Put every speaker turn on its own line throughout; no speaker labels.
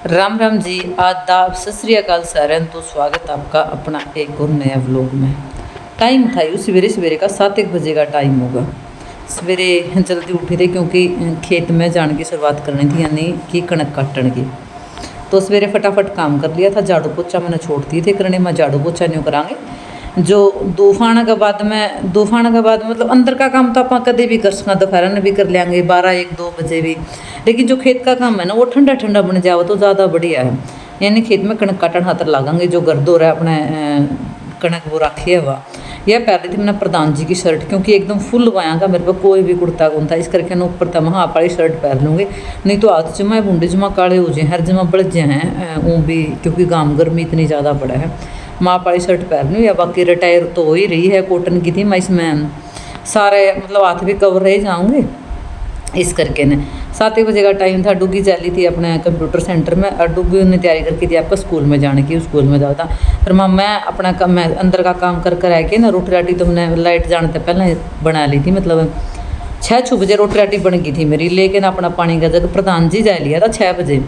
राम राम जी, आदाब, सत श्री अकाल साਰਿਆਂ ਤੋਂ स्वागत आपका अपना एक और नया व्लॉग में। टाइम था यू सवेरे सवेरे का 7 बजे का टाइम होगा। सवेरे जल्दी उठी थे क्योंकि खेत में जाने की शुरुआत करनी थी, यानी कि कणक काटने की। तो सवेरे फटाफट काम कर लिया था। झाड़ू पोछा मैंने छोड़ दिए थे करने, मैं झाड़ू पोछा नहीं करांगे। जो दोफाना के बाद में मतलब अंदर का काम तो आप कभी भी कर सकते, दोपहर में भी कर लेंगे 12 1 2 बजे भी। लेकिन जो खेत का काम है ना वो ठंडा ठंडा बन जाओ तो ज़्यादा बढ़िया है। यानी खेत में कणक काटन हाथ लगांगे, जो गर्द हो रहा है अपने कणक वो राखी है वह। यह पहले थी मैंने प्रधान जी की शर्ट, क्योंकि एकदम फुल वायांगा मेरे पास कोई भी कुर्ता कौन था, इस करके मैं ऊपर तक हाफ वाली शर्ट पहन लूँगी। नहीं तो हाथ जमा बूंदे जमा काले हो जाए, हर जमा बढ़ जाए हैं वो भी, क्योंकि गाम गर्मी इतनी ज़्यादा पड़ा है। माप वाली शर्ट पहन लूँ, या बाकी रिटायर तो हो ही रही है, कॉटन की थी। मैं इसमें सारे मतलब हाथ भी कवर रह जाऊँगे, इस करके ने 7 बजे का टाइम था। डुगी चली थी अपने कंप्यूटर सेंटर में, और डुगी उन्हें तैयारी करके थी आपका स्कूल में जाने की, स्कूल में जाता। फिर मैं अपना काम, मैं अंदर का काम कर कर आके ना रोटी राटी तो मैंने लाइट जाने से पहले बना ली थी, मतलब 6 बजे रोटी राटी बन गई थी मेरी। लेकिन अपना पानी का जग प्रधान जी जा लिया था 6 बजे,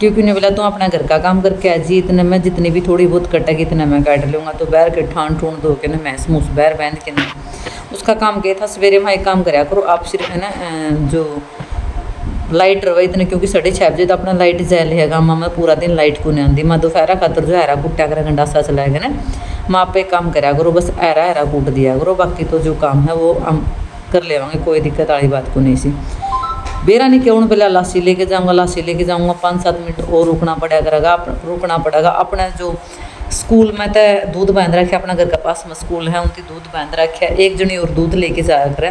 क्योंकि उन्हें बोला तो अपना घर का काम करके आ जी, इतने में जितनी भी थोड़ी बहुत कटेगी इतने मैं काट लूँगा। तो बैर के ठान ठून धो के ना मैस मूस बैर बहन के ना उसका काम किया था। सवेरे वहाँ एक काम कराया करो आप, सिर्फ है ना जो लाइट रवा इतने, क्योंकि 6:30 बजे तो अपना लाइट जल है मैं पूरा दिन लाइट को नहीं आती। मैं दोपहरा खातर जो हैरा कुट्टा कर गंडासा चलाएगा ना, मैं आप एक काम कराया करो, बस हैरा कूट दिया करो। बाकी तो जो काम है वो हम कर लेवांगे, कोई दिक्कत वाली बात को नहीं सी। बेरा नहीं क्यों पहले लासी लेके जाऊँगा 5-7 मिनट और रुकना पड़ेगा अपना जो स्कूल में तो दूध बांध रखे, अपना घर के पास में स्कूल है, उनकी दूध बांध रखे, एक जनी और दूध लेके जाया करे।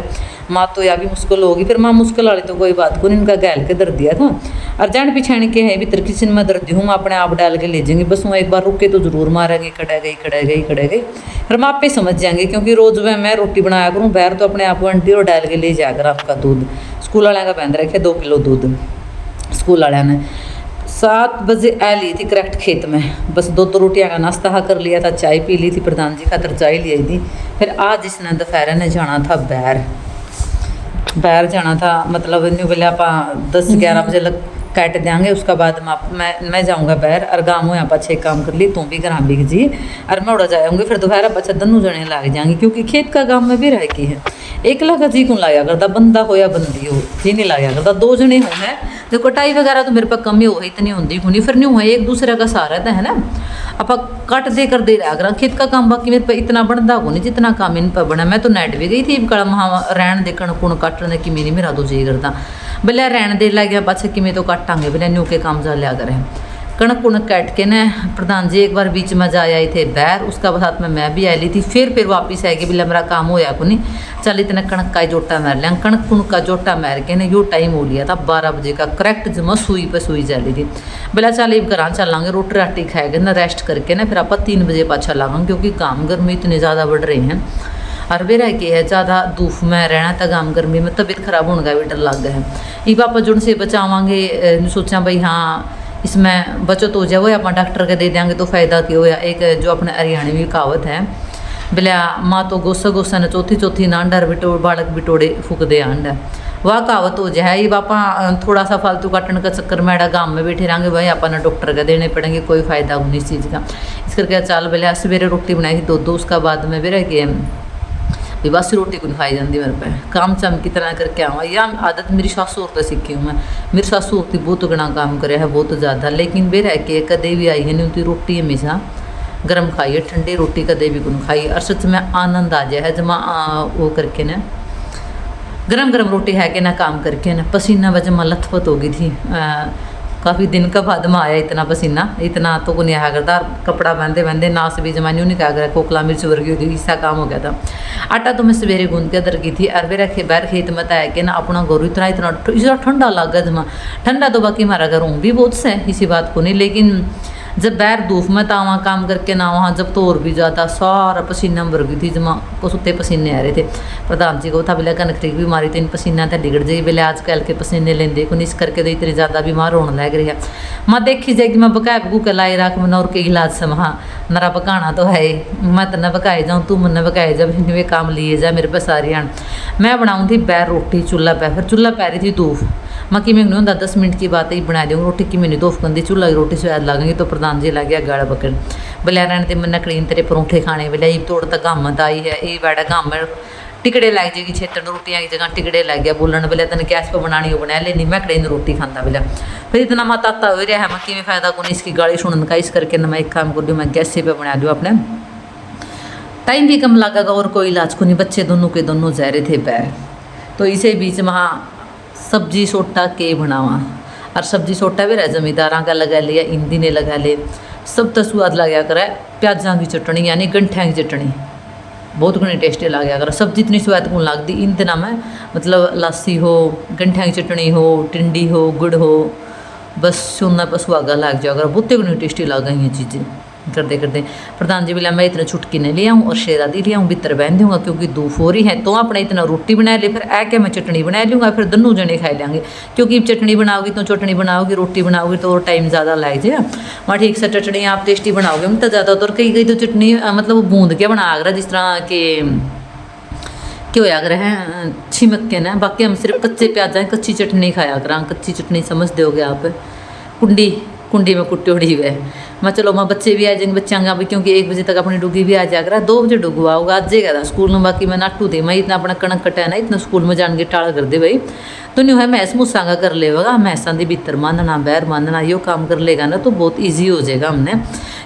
माँ तो या भी मुश्किल होगी, फिर माँ मुश्किल वाली तो कोई बात को नहीं, इनका गैल के दर दिया था। और जान पिछाने के है भी किचन में दर्दी हूँ, मैं अपने आप डाल के ले जाएंगे, बस वो एक बार रुके तो जरूर मारेंगे, खड़े गई फिर मैं आप पे समझ जाएंगे। क्योंकि रोज़ वह मैं रोटी बनाया करूँ बैर, तो अपने आप आंटी और डाल के ले जाया कर आपका दूध। स्कूल वाले का बांध रखे 2 किलो दूध स्कूल वाले ने। 7 बजे आ ली थी करेक्ट खेत में, बस 2 रोटियां का नाश्ता कर लिया था, चाय पी ली थी, प्रधान जी खातर चाय ले आई थी। फिर आज इसने दोपहर ने जाना था बैर जाना था, मतलब न्यू बोले आप 10-11 बजे लग काट देंगे। उसका बाद मैं जाऊँगा बैर, और गाँव में आप अच्छे काम कर ली, तू भी ग्राम बिक जी, और मैं उड़ा जाऊँगी। फिर दोपहर पछा दोनों जने लग जाएंगे, क्योंकि खेत का काम में भी रह की है। एकला का जी को लाया करता, बंदा हो या बंदी हो जी नहीं लाया करता, 2 जने हो है। तो कटाई वगैरह तो मेरे पास कमी हो इतनी होती नहीं, फिर नहीं हुआ एक दूसरे का सहारा था है ना, आप कट दे कर दे रहा करा खेत का काम। बाकी मेरे पे इतना बनता को नहीं जितना काम इन पर बना। मैं तो नेट भी गई थी कड़ा वहाँ रहन दे कण काटने की, मेरी मेरा तो जी करता भले रहन दे लग गया पाछे कि तो काटांगे भले न्यू के काम जा लिया करें। कणक कुणक काट के न प्रधान जी एक बार बीच में जा आए थे बैर, उसका साथ में मैं भी आई ली थी। फिर वापस आएगी बोले मेरा काम होया को नहीं, चल इतना कणक का जोटा मार लिया। कणक कुणक का जोटा मार के न यो टाइम हो लिया था 12 बजे का करेक्ट, जमा सुई पे सुई जा ली थी। बोला चल अब घर चलांगे, रोटी राटी खाएंगे ना, रेस्ट करके ना फिर आप 3 बजे पाछा लागा, क्योंकि काम गर्मी इतने ज़्यादा बढ़ रहे हैं। और वे रह के है ज़्यादा धूप में रहना तो गाम गर्मी में तबीयत खराब होने का भी डर लग गया है। ये आप जुड़ से बचावांगे, सोचा भाई हाँ इसमें बचत हो जाए, वो आप डॉक्टर के दे देंगे तो फ़ायदा क्यों होया। एक जो अपने हरियाणवी कहावत है, बोले माँ तो गोसा न चौथी ना अंडा बालक बिटोड़े फूक दे अंडा, वह कहावत हो जाए। ये बापा थोड़ा सा फालतू काटने का चक्कर में गाँव में बैठे रहेंगे, भाई अपन डॉक्टर के देने पड़ेंगे, कोई फ़ायदा हो नहीं इस चीज़ का। इस करके चाल बोले सवेरे रोटी बनाई थी 2 उसका बाद में भी रह गए भी बासी रोटी को नहीं खाई जाती मेरे पे, काम चाम की तरह करके आवा। यह आदत मेरी सासू और सीखी हूँ मैं। मेरी सासू होती बहुत गणा काम करे है, बहुत ज़्यादा, लेकिन वे रह के कदे भी आई है नहीं उनकी रोटी हमेशा गर्म खाई है, ठंडी रोटी कदे भी को खाई। और सच में आनंद आ जाए है जमा वो करके ना गरम रोटी है कि ना काम करके ना पसीना वजह लथपथ हो गई थी। काफ़ी दिन का बाद में आया इतना पसीना, इतना तो को नहीं आया करता। कपड़ा बांधे नास भी जमानी नहीं कहा कर, कोकला मिर्च वर्गी होती, इसका काम हो गया था। आटा तो मैं सवेरे गूंद के दर गई थी, और मेरा बैर खेत में आया कि ना अपना गोरू इतना ठंडा लगा जमा ठंडा। तो बाकी हमारा घर भी बहुत से इसी बात को नहीं, लेकिन जब बैर धूप में था वहाँ काम करके ना, वहाँ जब तो और भी ज़्यादा सारा पसीना भर गई थी, जमा सुते पसीने आ रहे थे। प्रधान जी को था बोले कनक की बीमारी तो इन पसीना तो डिगड़ जाए, बोले आजकल के पसीने लेंदे को इस करके तो इतनी ज़्यादा बीमार होने लग रही है। मैं देखी जाएगी मैं बकाया बकू के लाई रख मैं और के इलाज से वहाँ नरा पकाना तो है ही, मैं तो न पकाए जाऊँ, तू मन पकाए जा, वे काम लिए जा मेरे पे सारी आन। मैं बनाऊँ थी पैर रोटी चूल्हा पै, फिर चूल्हा पै रही थी दूफ, मैं कि मैंने होंगे 10 मिनट की बात ही बना दूँगी रोटी, कि मैंने दूफ कंदी चूल्हा की रोटी स्वाद लगेंगी। तो प्रधान जी लग गया गाला पकड़, बोलिया रहने ते मैं नकलीन तेरे परौंठे खाने बोलिया तोड़ तक गम आई है, ये बैठा गम टिकड़े लग जाएगी छेतन रोटियां की जगह टिकड़े लग गया बोलन, बोले तेन गैस पर बनानी हो बना लेनी, मैं कड़े रोटी खाता बोलिया। फिर इतना मैं ताता हो रहा है, मैं कि फायदा को नहीं इसकी गाली सुनने का, इस करके मैं एक काम कर दूँ, मैं गैस पे बना दूँ अपने, टाइम भी कम लगेगा और कोई इलाज को नहीं। बच्चे दोनों के दोनों जा रहे थे पैर, तो इसे बीच में सब्जी सोटा के बनावा, और सब्जी सोटा भी रहा जमींदारा का लगा लिया, इंदी ने लगा ले, सब तो स्वाद लगा करे। प्याजा की चटनी यानी गंठिया की चटनी बहुत घनी टेस्टी लग गया कर, सब्जी इतनी स्वाद कौन लगती इन दिनों में, मतलब लस्सी हो, गंठिया की चटनी हो, टिंडी हो, गुड़ हो, बस सुनना पर सुहागा लग जाएगा, बहुत घनी टेस्टी लग गई ये चीज़ें करते करते। प्रधान जी बोला मैं इतना छुटकी ने ले आऊँ और शेरा दी ले आऊँ, भीतर बहन दूँगा क्योंकि दूफ हो रही है, तो अपने इतना रोटी बना ले, फिर ऐ क्या मैं चटनी बना लूँगा, फिर दोनों जने खा लेंगे, क्योंकि चटनी बनाओगी तो चटनी बनाओगी, रोटी बनाओगी तो टाइम ज़्यादा लग जाए। वहाँ ठीक से चटनी आप टेस्टी बनाओगे तो ज़्यादातर कई तो चटनी मतलब बूंद क्या बना कर जिस तरह के क्यों होया कर है छिमक के ना, बाकी हम सिर्फ कच्चे प्याजा कच्ची चटनी खाया करा, कच्ची चटनी समझ दोगे आप, कुंडी में कुट्टी उड़ी हुई है। मैं चलो मैं बच्चे भी आ जाएंगे, बच्चा का भी, क्योंकि 1 बजे तक अपनी डुगी भी आ जाया करा, 2 बजे डुगू आओगा आज गया स्कूल में, बाकी मैं नाटू दे मैं इतना अपना कणक कटा ना, इतना स्कूल में जान के टाल कर दे भाई, तो नहीं है मैस मूसा कर लेगा, मैसा की भीतर बांधना बैर बांधना यो काम कर लेगा ना, तो बहुत ईजी हो जाएगा हमने,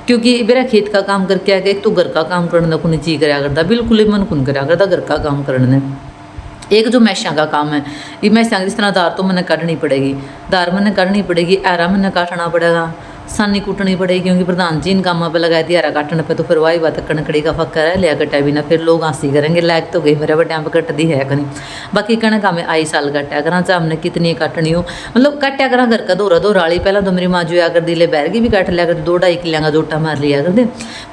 क्योंकि मेरा खेत का काम करके आ गया, एक तो घर का काम करने को नहीं जी कराया करता, बिल्कुल ही मन कौन कराया करता घर का काम करने। एक जो मैशा का काम है, ये मैशा जिस तरह दार तो मैंने काटनी पड़ेगी, दार मैंने काटनी पड़ेगी, ऐरा मैंने काटना पड़ेगा, सानी कूटनी पड़ेगी, क्योंकि प्रधान जी इन कामों पर लगाए थी ऐरा काटने पे, तो फिर वही बात कणकड़ी का फक्कर है लिया कटा भी ना, फिर लोग हंसी करेंगे लायक तो गई मेरे बड्या पर कटती है कहीं, बाकी कणक में आई साल काटा करा, चाहे हमने कितनी काटनी हो, मतलब काटा करा घर का दोरा दोराली, पहला तो मेरी माँ जो आकर दिले बैरगी भी काट लिया कर, 2-2.5 किलो का जोटा मार लिया कर दे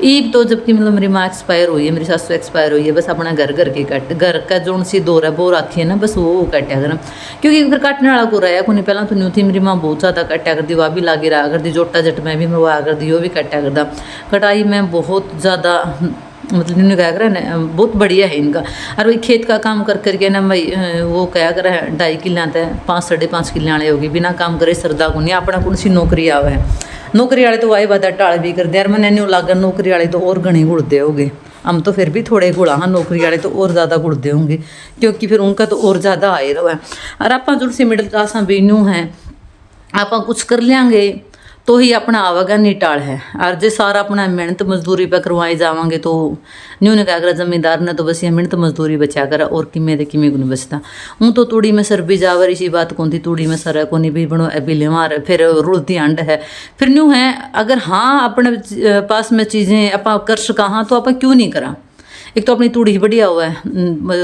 ईब, तो जबकि मतलब मेरी माँ एक्सपायर हुई है, मेरी सासू एक्सपायर हुई है, बस अपना घर के काट, घर का जो सी दौर है वो रखी है ना, बस वो काटा करा, क्योंकि फिर काटने वाला को रहा को नहीं, पहला तो नहीं थी मेरी माँ बहुत ज़्यादा काटा करती, वह भी लागे रहा करती, जोटा जट में भी मरवा कर दी, वो भी काटा करता, कटाई में बहुत ज़्यादा मतलब इन्होंने क्या करा ना बहुत बढ़िया है इनका। और वही खेत का काम कर करके ना भाई वो क्या करा 2.5 किलो तक 5-5.5 किलो वाले होगी, बिना काम करे सरदा को नहीं, अपना कौन सी नौकरी आवे है, नौकरी वाले तो वाई बात टाल भी करते यार, मैंने नहीं लगा नौकरी वाले तो और घने गुड़ते होंगे, हम तो फिर भी थोड़े गुड़ा हाँ, नौकरी वाले तो और ज़्यादा गुड़ते होंगे, क्योंकि फिर उनका तो और ज़्यादा आए रहा है। और आप जो सी मिडिल क्लास भी न्यू हैं, आप कुछ कर लेंगे तो ही अपना आवागा निटाल है, और जो सारा अपना मेहनत मजदूरी पर करवाए जावांगे तो न्यू ने क्या करा जमींदार ने, तो बस ये मेहनत मजदूरी बचा करा, और किमें दे किमें को नहीं बचता। हूँ तो तूड़ी में सर भी जावर इसी बात कौन थी, तूड़ी में सर है को नहीं भी बनो बिले मार, फिर रुलती अंड है, फिर न्यू है अगर हाँ अपने पास में चीज़ें आप कर सका हाँ, तो आप क्यों नहीं करा। एक तो अपनी तूड़ी बढ़िया हुआ है,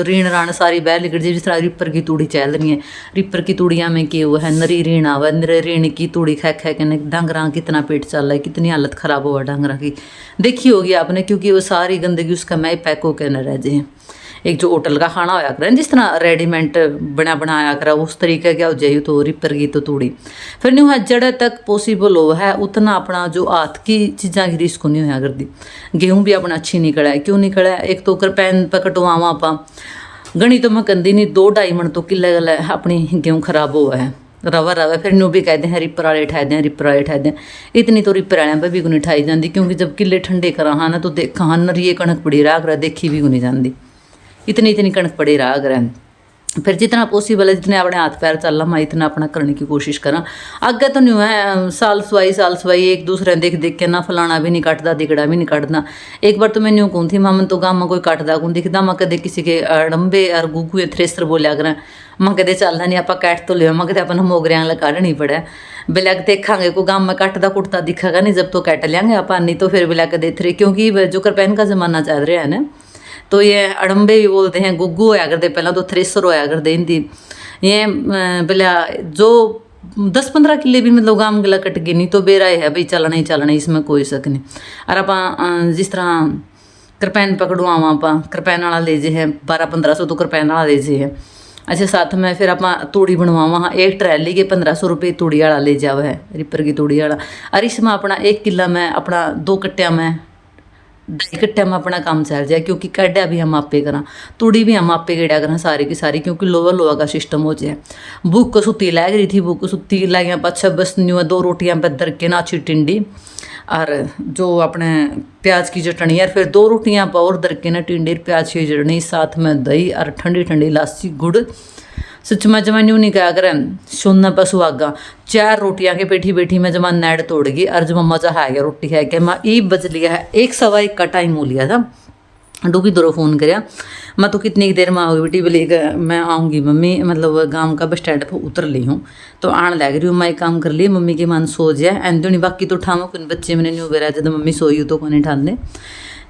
रीण राण सारी बह लिकड़ जिस तरह रिपर की तूड़ी चल रही है, रिपर की तूड़ियाँ में क्या हुआ है, नरी रीण आवा, नरे रीण की तूड़ी खा खा के डांगरा कितना पेट चल रहा है, कितनी हालत ख़राब हुआ डांगरा की, देखी होगी आपने, क्योंकि वो सारी गंदगी उसका मैं पैक होकर न रह जाए। एक जो होटल का खाना होया करें जिस तरह रेडीमेड बनाया करा उस तरीके क्या हो जाए, तो रिपर की तो तूड़ी फिर नहीं हुआ जड़ तक पॉसिबल हो है उतना अपना जो हाथ की चीज़ा की रिस्क नहीं होया करती। गेहूँ भी अपना अच्छी निकला है, क्यों निकला है, एक तो करपैन पकटवावा आप गणी तो मैं कंदी नहीं 2-2.5 मन तो किले गल अपनी गेहूँ खराब हुआ है, रवा फिर न्यू भी कहते हैं रिपर वाले उठाए दें, रिपर वाले उठाए दें, इतनी तो रिपर वाले पर भी को नहीं उठाई जाती, क्योंकि जब किले ठंडे करा हाँ ना, तो देखा हाँ नरिए कणक पड़ी रहा कर देखी भी को नहीं जाती, इतनी कणक पड़ी रहा करें। फिर जितना पॉसिबल है जितने अपने हाथ पैर चल मैं इतना अपना करने की कोशिश करा। आगे तो नहीं है साल सवाई एक दूसरे देख के ना फलाना भी नहीं काटता, दिगड़ा भी नहीं काटता। एक बार तो मैं न्यू कहूँ थी मामन तो गाँव में कोई काटता कौन दिखता, मैं कदे किसी के अड़म्बे और गुगू थ्रेसर बोलिया करें, मैं कदे चलना नहीं आप कैट तो लिया, मैं कदे अपन मोगरिया वाला काटनी पड़े बिलैक देखांगे को गाँव में काटता कुटता दिखेगा नहीं, जब तो कैट लेंगे आप, नहीं तो फिर बिलैक देख, क्योंकि जो करपैन का ज़माना चल रहा है ना, तो ये अड़म्बे भी बोलते हैं, गुग्गू होया करते, पहला तो थ्रेसर होया करते हिंदी, ये बोला जो 10-15 किले भी मतलब गाम गला कट गई नहीं तो बेरा है भाई चलना ही चलना, इसमें कोई शक नहीं। और आप जिस तरह करपैन पकड़वावा आप करपैन वाला ले जे है 1200-1500 तो करपैन वाला ले जे है। अच्छा साथ में फिर आप तूड़ी बनवावा हाँ, एक ट्रैली के 1500 रुपये तूड़ी वाला ले जावा है, रिपर की तूड़ी वाला। और इसमें अपना 1 किला में अपना 2 कट्टिया में इकट्ठे हम अपना काम चल जाए, क्योंकि कड्या भी हम आपे करा, तुड़ी भी हम आपे गेड़ा करा सारी की सारी, क्योंकि लोहा लोहा का सिस्टम हो जाए। भूख सुती लग रही थी, भूख सुती लग पाछा बस न्यू 2 रोटियां पे दर के ना अच्छी टिंडी और जो अपने प्याज की चटनी, और फिर 2 रोटियां पर और दर के ना टिंडी प्याज की चटनी, साथ में दही और ठंडी ठंडी लासी गुड़। सच में जमा न्यू नहीं कहा करें सुनना पर सुहागा। 4 रोटियां के बैठी बैठी में जमा नैड तोड़ गई, और जमा मजा है गया रोटी है क्या। मैं ई बज लिया है 1 का टाइम हो लिया था। डूबी दोनों फ़ोन कराया, मैं तो कितनी देर में आओगी बेटी, बोले मैं आऊँगी मम्मी, मतलब गांव का बस स्टैंड पर उतर ली हूँ तो आने लग रही हूँ। मैं एक काम कर लिए, मम्मी के मन सो जाए एंड नहीं, बाकी तो उठाऊँ कुछ बच्चे मैंने न्यू बेरा जब मम्मी सोई तो कौन ठाने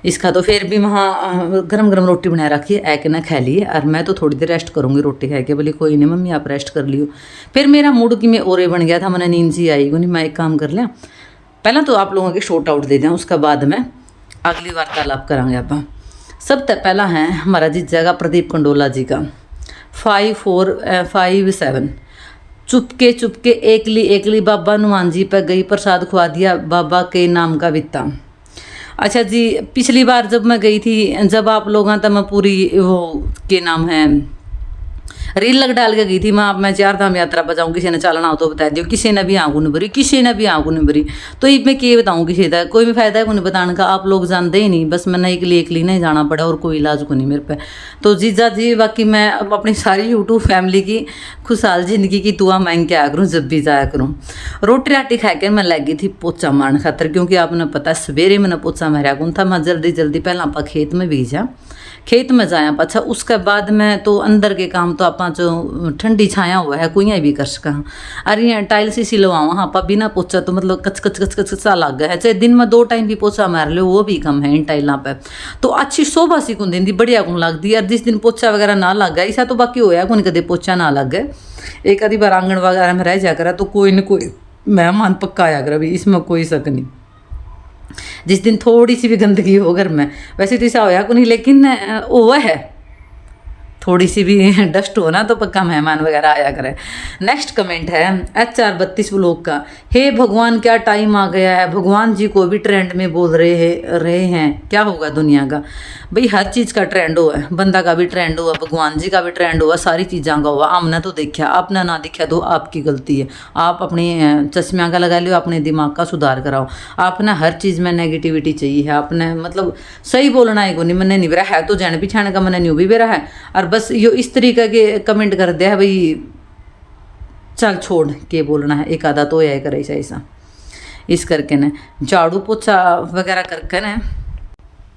इसका। तो फिर भी वहाँ गरम गरम रोटी बना रखी है, एक ना खा लिए, और मैं तो थोड़ी देर रेस्ट करूँगी रोटी खा के। बोली कोई नहीं मम्मी आप रेस्ट कर लियो। फिर मेरा मूड कि मैं ओरे बन गया था, मैंने नींद सी आई को नहीं। मैं एक काम कर लिया, पहला तो आप लोगों के शॉर्ट आउट दे दें, उसका बाद में अगली वार्तालाप करांगे आप। सब तक पहला है हमारा जीजा का, प्रदीप कंडोला जी का 5457। चुपके चुपके एकली एकली बाबा हनुमान जी पर गई, प्रसाद खुआ दिया बाबा के नाम का बित्ता। अच्छा जी, पिछली बार जब मैं गई थी, जब आप लोग तो मैं पूरी वो के नाम है रील लग डाल के गई थी। मैं 4 धाम यात्रा पर जाऊँ, किसी ने चलना हो तो बता दियो, किसी ने भी आंगू नहीं भरी, किसी ने भी आंगू नहीं भरी। तो ये मैं क्या बताऊँ, किसी का कोई भी फायदा है को नहीं बताने का, आप लोग जानते ही नहीं। बस मैंने एक ली नहीं जाना पड़ा, और कोई इलाज को नहीं मेरे पे। तो जीजा जी बाकी मैं अब अपनी सारी यूट्यूब फैमिली की खुशहाल जिंदगी की दुआ मांग के आया करूँ जब भी जाया करूँ। रोटी राटी खा के मैं लगी थी पोचा मारने खातर, क्योंकि आपने पता सवेरे मैंने पोचा मारा कौन था। मैं जल्दी जल्दी पहला आप खेत में भेजा, खेत में जाया पाछा, उसके बाद में तो अंदर के काम तो आप जो ठंडी छाया हुआ है कोई भी कर सका। अरे यहाँ टाइल्स ही सिलवाओ हाँ पा, बिना पोछा तो मतलब कच कच कच कच सा लग गया है। चाहे दिन में 2 टाइम भी पोछा मार लो वो भी कम है इन टाइलों पे। तो अच्छी शोभा सी कुन दी बढ़िया कुन लगती है। और जिस दिन पोछा वगैरह ना लग गया, ऐसा तो बाकी होया कौन कदे पोछा ना लग गए। एक आधी बार आंगन वगैरह में रह जा करा तो कोई न कोई मेहमान पक्का आया करा भी, इसमें कोई शक नहीं। जिस दिन थोड़ी सी भी गंदगी हो घर में, वैसे तो ऐसा होया को नहीं, लेकिन वो है थोड़ी सी भी डस्ट हो ना तो पक्का मेहमान वगैरह आया करे। नेक्स्ट कमेंट है HR32 व्लॉग का, हे भगवान क्या टाइम आ गया है, भगवान जी को भी ट्रेंड में बोल रहे हैं क्या होगा दुनिया का। भाई हर चीज़ का ट्रेंड हुआ है, बंदा का भी ट्रेंड हुआ, भगवान जी का भी ट्रेंड हुआ, सारी चीज़ों का हुआ। हमने तो देखा, आपने ना देखा तो आपकी गलती है। आप अपने चश्मिया का लगा लियो, अपने दिमाग का सुधार कराओ। आपने हर चीज़ में नेगेटिविटी चाहिए है, आपने मतलब सही बोलना है को नहीं। मैंने नहीं बेरा है तो जान पिछाने का मैंने न्यू भी बेरा है, और बस यो इस तरीके के कमेंट कर दिया है भाई चल छोड़ के बोलना है, एक आधा तो यह करे ऐसा इस करके न झाड़ू पोछा वगैरह करके न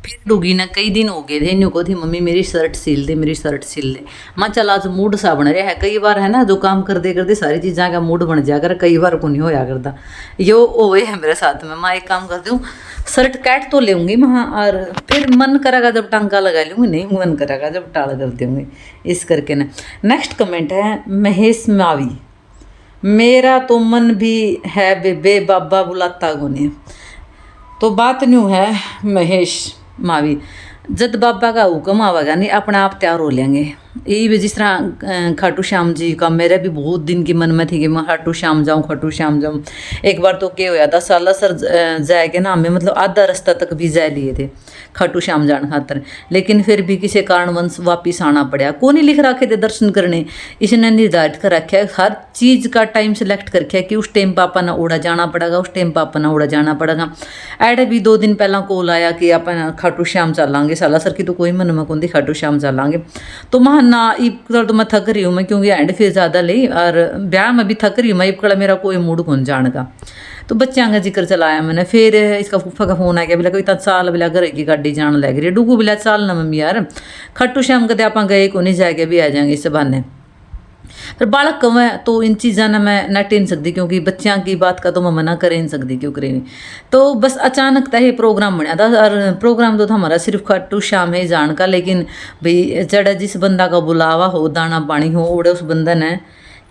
फिर डूगी ना। कई दिन हो गए थे न्यू को थी मम्मी मेरी शर्ट सिल दे, मेरी शर्ट सिल दे। मैं चल आज मूड सा बन रहा है। कई बार है ना जो काम करते करते सारी चीज़ों का मूड बन जाकर, कई बार को नहीं होया करता। यो ओए है मेरे साथ में। मैं एक काम करती हूँ, शर्ट काट तो लेंगी वहाँ, और फिर मन करेगा जब टांका लगा लूँगी, नहीं मन करेगा जब टाल कर दूँगी इस करके ना। नेक्स्ट कमेंट है महेश मावी, मेरा तो मन भी है बेबे बाबा बुलाता गुने। तो बात न्यू है महेश मावी, जब बाबा का हुक्म आवेगा नहीं अपने आप तैयार हो लेंगे। यही भी जिस तरह खाटू श्याम जी का मेरे भी बहुत दिन की मन में थी कि मैं खाटू श्याम जाऊँ, खाटू श्याम जाऊँ। एक बार तो क्या होया था, साला सर जाएगा ना हमें मतलब आधा रास्ता तक भी जा लिए थे खाटू श्याम जाने खातर, लेकिन फिर भी किसी कारणवश वापिस आना पड़ा। कौन ही लिख रखे थे दर्शन करने, इसने निर्धारित कर रखा है हर चीज़ का टाइम सेलेक्ट कर रखा है कि उस टाइम पापा ना उड़ा जाना पड़ेगा, उस टाइम पापा ना उड़ा जाना पड़ेगा। ऐड भी 2 दिन पहला कॉल आया कि अपन खाटू श्याम चलांगे, साला सर की तो कोई मन में कौन थी खाटू श्याम चलांगे। तो मैं ना इब तो मैं थक रही हूँ मैं, क्योंकि एंड फिर ज़्यादा ली और ब्याह में भी थक रही हूँ मैं, इब मेरा कोई मूड कौन जाने का। तो बच्चों का जिक्र चलाया मैंने। फिर इसका फूफा का फोन आ गया, बोला कोई साल बोला घर की गाड़ी जाने लग रही है। डूगू बोला चाल ना मम्मी यार खट्टू श्याम कदे आप गए को नहीं जाएगा भी आ जाएंगे इस बहाने। फिर बालक कम है तो इन चीज़ों ने मैं न टेन सकती, क्योंकि बच्चों की बात का तो मैं मना कर नहीं सकती, क्यों करें। तो बस अचानक था ये प्रोग्राम बना था, और प्रोग्राम तो था हमारा सिर्फ खट्टू श्याम है जान का। लेकिन भाई जड़ा जिस बंदा का बुलावा हो, दाना पानी हो, उड़े उस बंदा ने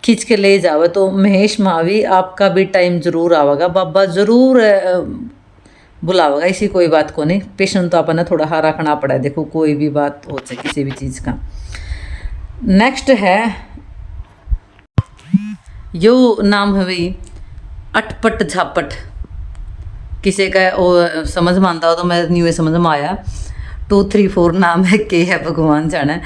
खींच के ले जावे। तो महेश मावी आपका भी टाइम जरूर आवेगा, बाबा जरूर बुलावेगा, इसी कोई बात को नहीं। पेशेंट तो अपन थोड़ा हाँ रखना पड़ा है, देखो कोई भी बात हो चाहे किसी भी चीज़ का। नेक्स्ट है यो नाम है भाई अटपट झापट। किसी का वो समझ में आता हो तो मैं न्यू समझ में आया 2 3 4 नाम है के है भगवान जाने।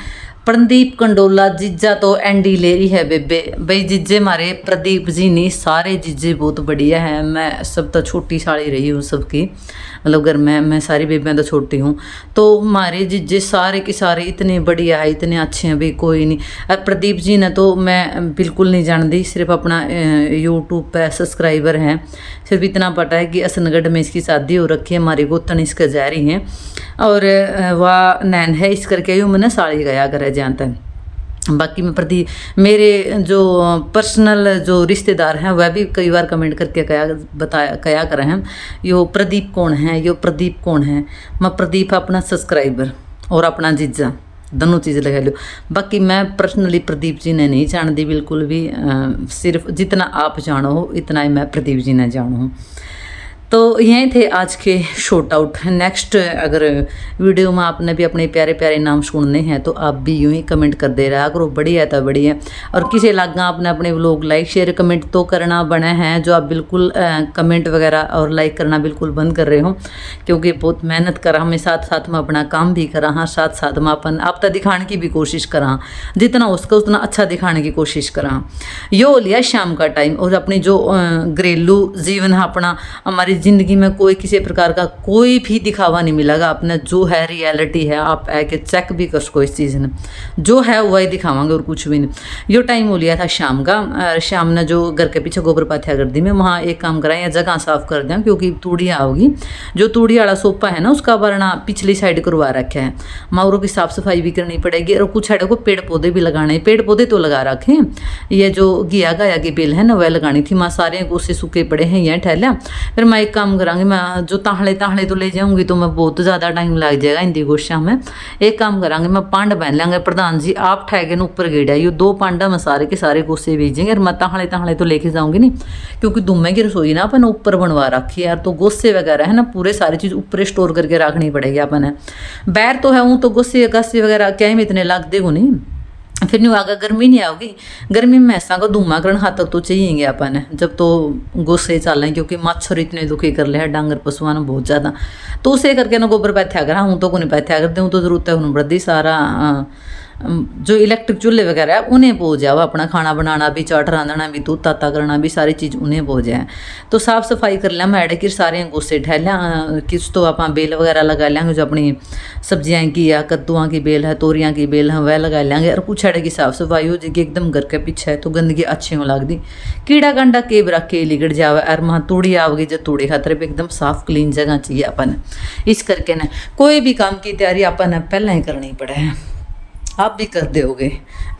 प्रदीप कंडोला जीजा तो एंडी ले रही है बेबे भाई जीजे मारे प्रदीप जी नहीं सारे जीजे बहुत बढ़िया हैं। मैं सब तो छोटी साड़ी रही हूँ सबकी मतलब घर में मैं सारी बेबियाँ तो छोटी हूँ तो हमारे जीजे सारे के सारे इतने बढ़िया है इतने अच्छे हैं भाई कोई नहीं। और प्रदीप जी ने तो मैं बिल्कुल नहीं जानती सिर्फ अपना यूट्यूब पे सब्सक्राइबर हैं सिर्फ इतना पता है कि असनगढ़ में इसकी शादी हो रखी है हमारी गोतन इसका जा रही हैं और वह नैन है इस करके यूँ मैंने साड़ी गया करे जानता है। बाकी मैं प्रति मेरे जो पर्सनल जो रिश्तेदार हैं वह भी कई बार कमेंट करके कया करे हैं यो प्रदीप कौन है यो प्रदीप कौन है। मैं प्रदीप अपना सब्सक्राइबर और अपना जीजा दोनों चीज़ लगा लो। बाकी मैं पर्सनली प्रदीप जी ने नहीं जानती बिल्कुल भी सिर्फ जितना आप जानो हो इतना ही मैं प्रदीप जी ने जानू हूँ। तो यही थे आज के शॉर्ट आउट। नेक्स्ट अगर वीडियो में आपने भी अपने प्यारे प्यारे नाम सुनने हैं तो आप भी यूँ ही कमेंट कर दे रहा करो बढ़िया तो बढ़िया। और किसी लगा आपने अपने व्लॉग लाइक शेयर कमेंट तो करना बने हैं जो आप बिल्कुल कमेंट वगैरह और लाइक करना बिल्कुल बंद कर रहे हो क्योंकि बहुत मेहनत करा मैं साथ साथ में अपना काम भी करा हाँ साथ साथ में अपन आप तक दिखाने की भी कोशिश करा जितना उसका उतना अच्छा दिखाने की कोशिश करा। यो लिया शाम का टाइम और अपनी जो घरेलू जीवन है अपना हमारी ज़िंदगी में कोई किसी प्रकार का कोई भी दिखावा नहीं मिलेगा अपना जो है रियलिटी है आप आके चेक भी कर सको इस चीज़ ने जो है वही दिखावांगे और कुछ भी नहीं। यो टाइम हो लिया था शाम का शाम ने जो घर के पीछे गोबर पाथिया कर दी मैं वहाँ एक काम करा या जगह साफ़ कर दें क्योंकि तूड़ियाँ आओगी जो तूड़ी वाला सोफा है ना उसका वरना पिछली साइड करवा रखा है माउरों की साफ़ सफाई भी करनी पड़ेगी और कुछ साइडों को पेड़ पौधे भी लगाने पेड़ पौधे तो लगा रखे ये जो घिया गाया की बेल है ना वह लगानी थी माँ सारे गोसे सूखे पड़े हैं यहाँ ठहलिया फिर मैं काम करांगी मैं जो ताहले तो ले जाऊंगी तो मैं बहुत ज़्यादा टाइम लग जाएगा हिंदी गोशा में। एक काम करांगे मैं पांड बहन लेंगे प्रधान जी आप ठहगे न ऊपर गेड़ा ये 2 पांडा मैं सारे के सारे गोसे भेजेंगे और मैं ताहले तो लेके जाऊंगी नहीं क्योंकि दुम्मे की रसोई ना अपन ऊपर बनवा रखी है यार तो गोसे वगैरह है ना पूरे सारी चीज़ ऊपर स्टोर करके रखनी पड़ेगी अपन है बैर तो है हूँ तो गोसे गासे वगैरह क्या ही में इतने लग देगो नहीं फिर नहीं आगे गर्मी नहीं आओगी गर्मी में ऐसा का धुआं करने खातर तो चाहिए अपन जब तो गोसे चल रहे क्योंकि मच्छर इतने दुखी कर ले डांगर पशुआ ने बहुत ज़्यादा तो उसे करके ना गोबर पैथ्या करा हूँ तो को नहीं पैथ्या करते हूँ तो जरूरत है उन्होंने बढ़ती सारा जो इलेक्ट्रिक चूल्हे वगैरह है उन्हें पो जाओ अपना खाना बनाना भी चाट रांधना भी दूध ताता करना भी सारी चीज़ उन्हें पो जाए तो साफ़ सफाई कर लिया मैं कि सारे गोसे ढह लिया किस तो आप बेल वगैरह लगा लेंगे जो अपनी सब्जियाँ की या कद्दूआँ की बेल है तोरियाँ की बेल है वह लगा लेंगे और कुछ अड़े की साफ़ सफाई हो जाएगी एकदम घर के पीछे है तो गंदगी अच्छी हो लगती कीड़ा गंडा केब रख के लिगड़ जावे और वहाँ तूड़ी आओगी जब तूड़ी खातर भी एकदम साफ क्लीन जगह चाहिए अपन इस करके ना कोई भी काम की तैयारी अपन पहले ही करनी पड़े है आप भी कर दोगे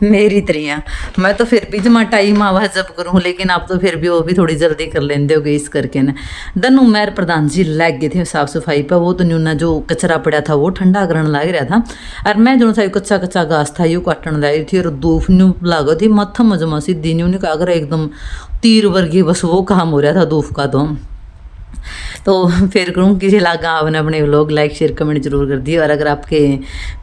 मेरी तरिया मैं तो फिर भी जमा टाइम आवा जब करूँ लेकिन आप तो फिर भी वो भी थोड़ी जल्दी कर लेंदे होगे इस करके ना दनू मैर प्रधान जी लग गए थे साफ़ सफाई पर वो तो न्यूना जो कचरा पड़ा था वो ठंडा करने लग रहा था और मैं जो था कच्चा घास था यू काटने लगी थी और दूफ न्यू लागो थी मत्था मजमा सीधी न्यू का अगर एकदम तीर वर्गी बस वो काम हो रहा था दूफ का तो फिर करूँ किसी लागा आपने अपने व्लॉग लाइक शेयर कमेंट जरूर कर दिए और अगर आपके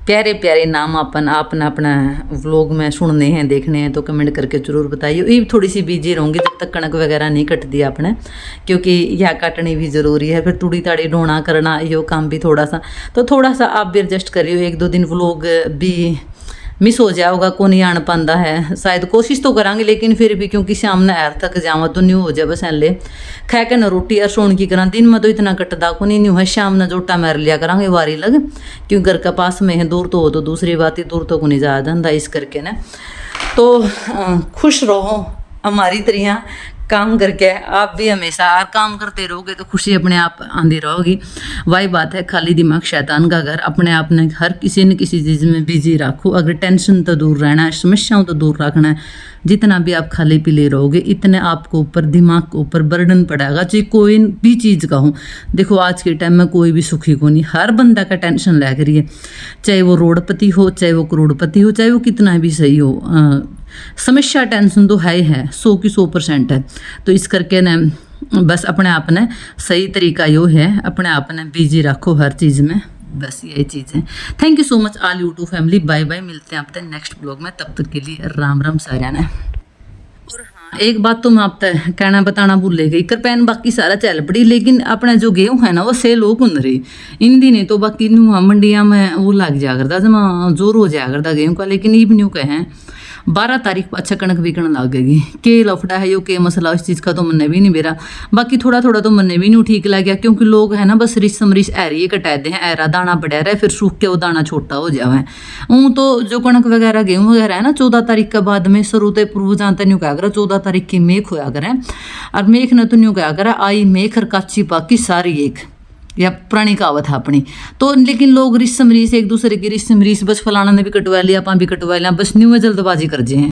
प्यारे प्यारे नाम आपने अपना व्लॉग में सुनने हैं देखने हैं तो कमेंट करके ज़रूर बताइए। ये थोड़ी सी बिजी रहूँगी जब तक कणक वगैरह नहीं कटती आपने क्योंकि यह काटनी भी ज़रूरी है फिर तूड़ी ताड़ी ढोना करना यो काम भी थोड़ा सा आप भी एडजस्ट करिए 1-2 दिन व्लॉग भी मिस हो जाएगा को नहीं आन पाता है शायद कोशिश तो करांगे लेकिन फिर भी क्योंकि शाम ने एर तक जावा तो न्यू हो जाए बस ले खा के न रोटी और सोन की करा दिन में तो इतना कटदा को नहीं है शाम ने जोटा मार लिया करांगे वारी लग क्योंकि घर का पास में है दूर तो हो तो दूसरी बात ही दूर तो को नहीं जा जाता इस करके ना तो खुश रहो हमारी तरह काम करके आप भी हमेशा और काम करते रहोगे तो खुशी अपने आप आंदी रहोगी। वही बात है खाली दिमाग शैतान का घर अपने आप ने हर किसी न किसी चीज़ में बिजी रखो अगर टेंशन तो दूर रहना है समस्याओं तो दूर रखना है जितना भी आप खाली पीले रहोगे इतने आपको ऊपर दिमाग के ऊपर बर्डन पड़ेगा चाहे कोई भी चीज़ का हो। देखो आज के टाइम में कोई भी सुखी को नहीं हर बंदा का टेंशन लग रही है चाहे वो रोडपति हो चाहे वो करोड़पति हो चाहे वो कितना भी सही हो समस्या टेंशन तो है ही है 100 की 100% है। तो इस करके ना बस अपने आप ने सही तरीका यो है अपने आप ने बिजी रखो हर चीज़ में बस यही चीज़ है। Thank you so much all YouTube family bye bye मिलते हैं आपसे नेक्स्ट ब्लॉग में तब तक के लिए राम राम सारा ने। और हाँ एक बात तो मैं आप तक कहना बताना भूल गई, करपैन बाकी सारा चल पड़ी, लेकिन अपना जो गेहूँ है ना वो सेल हो कुन रही इन दिने तो बाकी मंडिया में वो लग जाया करता जमा जोर हो जाया करता गेहूँ का, लेकिन ये भी न्यू कहें 12 तारीख को अच्छा कणक बिकने लगेगी। के लफड़ा है यो के मसला इस चीज़ का तो मनने भी नहीं मेरा, बाकी थोड़ा थोड़ा तो मनने भी नहीं ठीक लग गया, क्योंकि लोग है ना बस रिस समरिस ऐरी कटा दे हैं, ऐरा दाना बढ़िया रहे फिर सूख के वो दाना छोटा हो जाए। ऊँ तो जो कणक वगैरह गेहूँ वगैरह है ना 14 तारीख के बाद में सरुते पूर्व जानते नहीं क्या करा, 14 तारीख की मेघ होया करें, और मेघ ने तो न्यू क्या करा आई मेघ और काची पाकी सारी एक, या पुरानी कहावत है अपनी तो। लेकिन लोग रिस समरीस एक दूसरे की रिस समरीस बस फलाना ने भी कटवा लिया, आप भी कटवा लिया, बस न्यू में जल्दबाजी कर जे हैं।